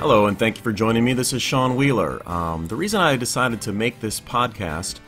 Hello, and thank you for joining me. This is Sean Wheeler. The reason I decided to make this podcast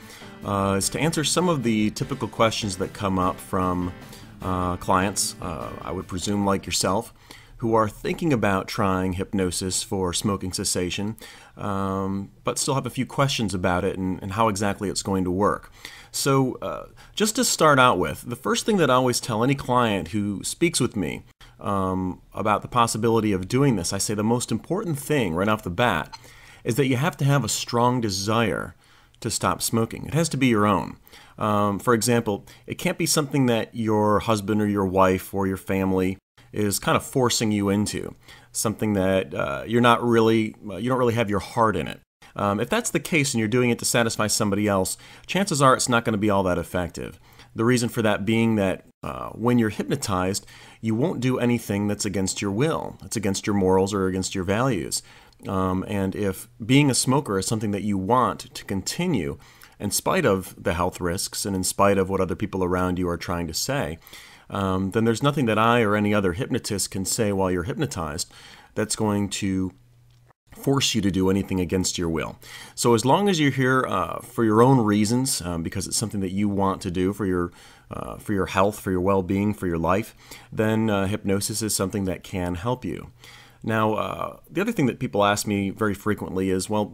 is to answer some of the typical questions that come up from clients, I would presume like yourself, who are thinking about trying hypnosis for smoking cessation, but still have a few questions about it and how exactly it's going to work. So just to start out with, the first thing that I always tell any client who speaks with me about the possibility of doing this, I say the most important thing right off the bat is that you have to have a strong desire to stop smoking. It has to be your own. For example, it can't be something that your husband or your wife or your family is kind of forcing you into, something that you don't really have your heart in it. If that's the case and you're doing it to satisfy somebody else, chances are it's not going to be all that effective. The reason for that being that when you're hypnotized, you won't do anything that's against your will. It's against your morals or against your values. And if being a smoker is something that you want to continue, in spite of the health risks and in spite of what other people around you are trying to say, then there's nothing that I or any other hypnotist can say while you're hypnotized that's going to force you to do anything against your will. So as long as you're here for your own reasons, because it's something that you want to do for your health, for your well-being, for your life, then hypnosis is something that can help you. Now, the other thing that people ask me very frequently is, well,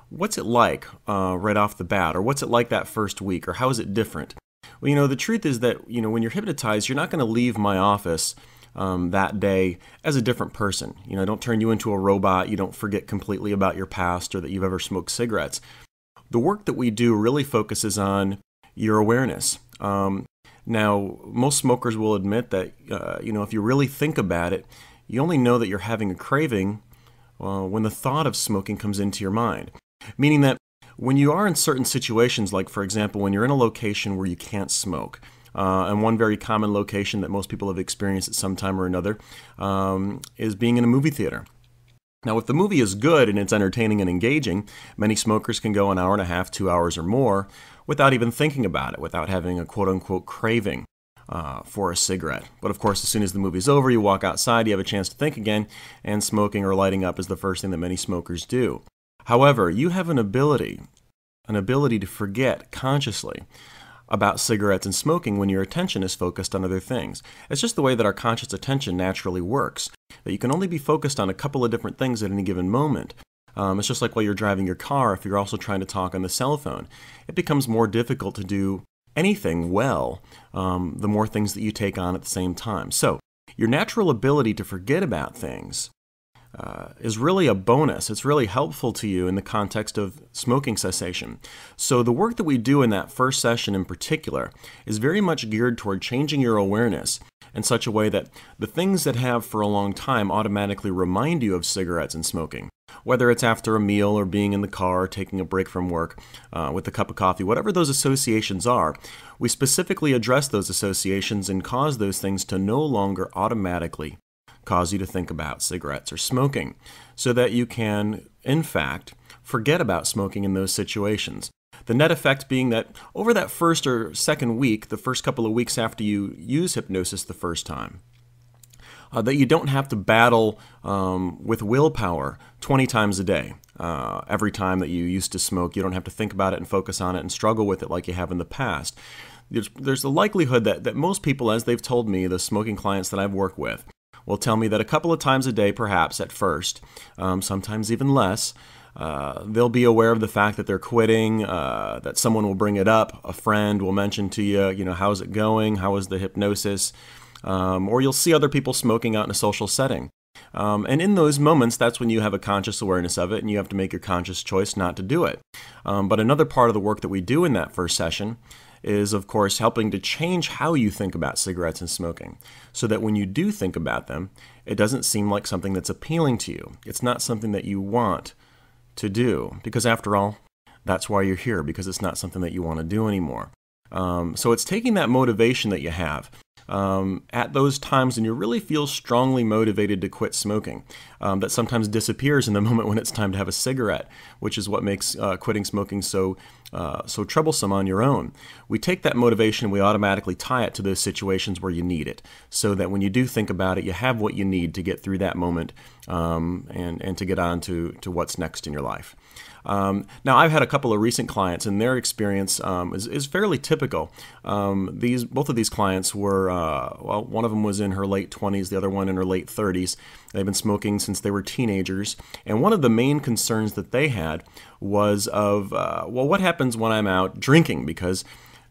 what's it like right off the bat, or what's it like that first week, or how is it different? Well, the truth is that, when you're hypnotized, you're not going to leave my office that day as a different person. I don't turn you into a robot. You don't forget completely about your past or that you've ever smoked cigarettes. The work that we do really focuses on your awareness. Now, most smokers will admit that, if you really think about it, you only know that you're having a craving when the thought of smoking comes into your mind. Meaning that when you are in certain situations, like, for example, when you're in a location where you can't smoke, and one very common location that most people have experienced at some time or another is being in a movie theater. Now, if the movie is good and it's entertaining and engaging, many smokers can go an hour and a half, 2 hours or more without even thinking about it, without having a quote-unquote craving for a cigarette. But of course, as soon as the movie's over, you walk outside, you have a chance to think again, and smoking or lighting up is the first thing that many smokers do. However, you have an ability to forget consciously about cigarettes and smoking when your attention is focused on other things. It's just the way that our conscious attention naturally works, that you can only be focused on a couple of different things at any given moment. It's just like while you're driving your car, if you're also trying to talk on the cell phone, it becomes more difficult to do anything well the more things that you take on at the same time. So your natural ability to forget about things is really a bonus. It's really helpful to you in the context of smoking cessation. So the work that we do in that first session in particular is very much geared toward changing your awareness in such a way that the things that have for a long time automatically remind you of cigarettes and smoking, whether it's after a meal or being in the car, or taking a break from work with a cup of coffee, whatever those associations are, we specifically address those associations and cause those things to no longer automatically cause you to think about cigarettes or smoking, so that you can, in fact, forget about smoking in those situations. The net effect being that over that first or second week, the first couple of weeks after you use hypnosis the first time, that you don't have to battle with willpower 20 times a day. Every time that you used to smoke, you don't have to think about it and focus on it and struggle with it like you have in the past. There's the likelihood that most people, as they've told me, the smoking clients that I've worked with, will tell me that a couple of times a day, perhaps at first, sometimes even less, they'll be aware of the fact that they're quitting, that someone will bring it up, a friend will mention to you, how's it going, how was the hypnosis, or you'll see other people smoking out in a social setting. And in those moments, that's when you have a conscious awareness of it, and you have to make your conscious choice not to do it. But another part of the work that we do in that first session is, of course, helping to change how you think about cigarettes and smoking, so that when you do think about them, it doesn't seem like something that's appealing to you. It's not something that you want to do, because after all, that's why you're here, because it's not something that you want to do anymore. So it's taking that motivation that you have at those times when you really feel strongly motivated to quit smoking, that sometimes disappears in the moment when it's time to have a cigarette, which is what makes quitting smoking so troublesome on your own. We take that motivation and we automatically tie it to those situations where you need it, so that when you do think about it, you have what you need to get through that moment and to get on to what's next in your life. Now, I've had a couple of recent clients, and their experience is fairly typical. Both of these clients were, well, one of them was in her late 20s, the other one in her late 30s. They've been smoking since they were teenagers, and one of the main concerns that they had was of, well, what happens when I'm out drinking? Because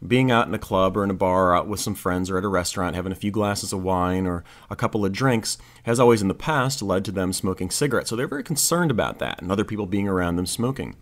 being out in a club or in a bar or out with some friends or at a restaurant having a few glasses of wine or a couple of drinks has always in the past led to them smoking cigarettes. So they're very concerned about that and other people being around them smoking.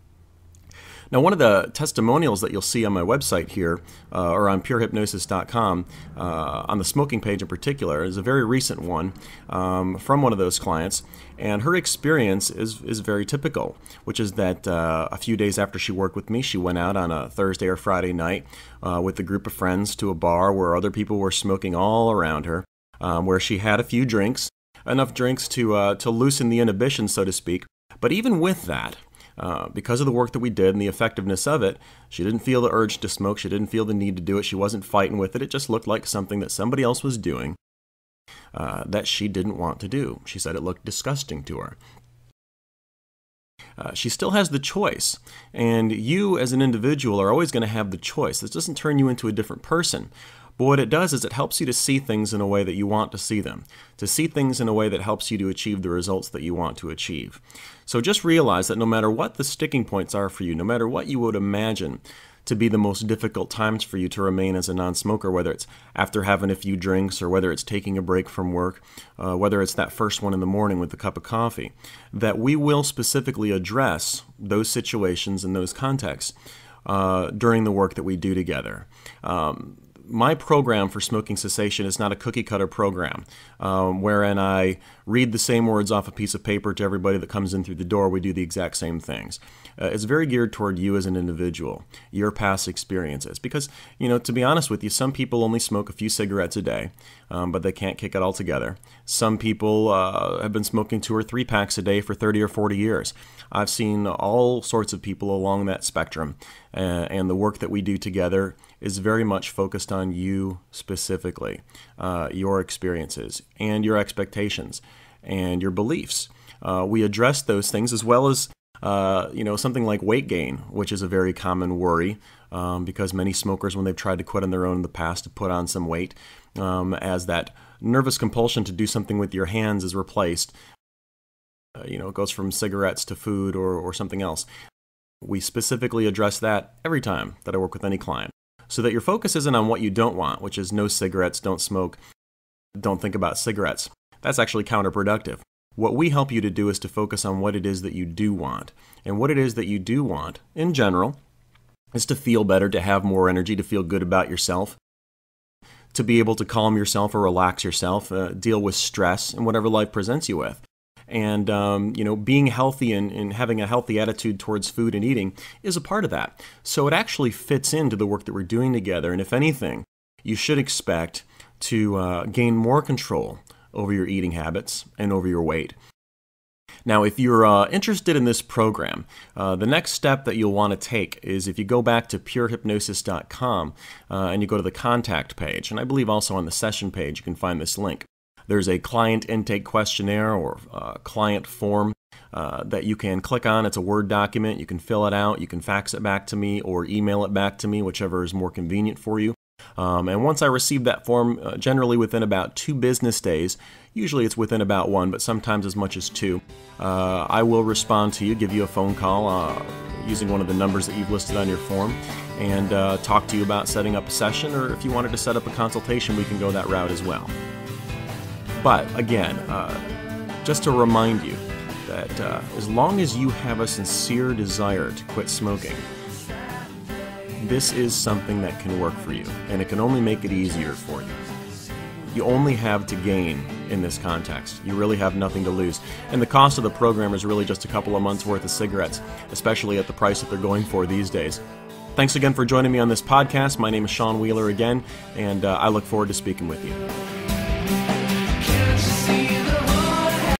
Now, one of the testimonials that you'll see on my website here, or on purehypnosis.com, on the smoking page in particular, is a very recent one from one of those clients. And her experience is very typical, which is that a few days after she worked with me, she went out on a Thursday or Friday night with a group of friends to a bar where other people were smoking all around her, where she had a few drinks, enough drinks to loosen the inhibition, so to speak. But even with that, because of the work that we did and the effectiveness of it, she didn't feel the urge to smoke. She didn't feel the need to do it. She wasn't fighting with it. It just looked like something that somebody else was doing that she didn't want to do. She said it looked disgusting to her. She still has the choice, and you as an individual are always going to have the choice. This doesn't turn you into a different person. But what it does is it helps you to see things in a way that you want to see them, to see things in a way that helps you to achieve the results that you want to achieve. So just realize that no matter what the sticking points are for you, no matter what you would imagine to be the most difficult times for you to remain as a non-smoker, whether it's after having a few drinks or whether it's taking a break from work, whether it's that first one in the morning with a cup of coffee, that we will specifically address those situations and those contexts during the work that we do together. My program for smoking cessation is not a cookie-cutter program wherein I read the same words off a piece of paper to everybody that comes in through the door. We do the exact same things. It's very geared toward you as an individual, your past experiences. Because, to be honest with you, some people only smoke a few cigarettes a day, but they can't kick it all together. Some people have been smoking 2 or 3 packs a day for 30 or 40 years. I've seen all sorts of people along that spectrum, and the work that we do together is very much focused on you specifically, your experiences and your expectations and your beliefs. We address those things as well as something like weight gain, which is a very common worry because many smokers, when they've tried to quit on their own in the past, have put on some weight as that nervous compulsion to do something with your hands is replaced. It goes from cigarettes to food or something else. We specifically address that every time that I work with any client, so that your focus isn't on what you don't want, which is no cigarettes, don't smoke, don't think about cigarettes. That's actually counterproductive. What we help you to do is to focus on what it is that you do want. And what it is that you do want, in general, is to feel better, to have more energy, to feel good about yourself, to be able to calm yourself or relax yourself, deal with stress and whatever life presents you with. And, being healthy and having a healthy attitude towards food and eating is a part of that. So it actually fits into the work that we're doing together. And if anything, you should expect to gain more control over your eating habits and over your weight. Now, if you're interested in this program, the next step that you'll want to take is if you go back to purehypnosis.com and you go to the contact page, and I believe also on the session page you can find this link. There's a client intake questionnaire or client form that you can click on. It's a Word document. You can fill it out. You can fax it back to me or email it back to me, whichever is more convenient for you. And once I receive that form, generally within about 2 business days, usually it's within about 1, but sometimes as much as 2, I will respond to you, give you a phone call using one of the numbers that you've listed on your form, and talk to you about setting up a session, or if you wanted to set up a consultation, we can go that route as well. But again, just to remind you that as long as you have a sincere desire to quit smoking, this is something that can work for you, and it can only make it easier for you. You only have to gain in this context. You really have nothing to lose. And the cost of the program is really just a couple of months worth of cigarettes, especially at the price that they're going for these days. thanks again for joining me on this podcast. My name is Sean Wheeler again, and I look forward to speaking with you.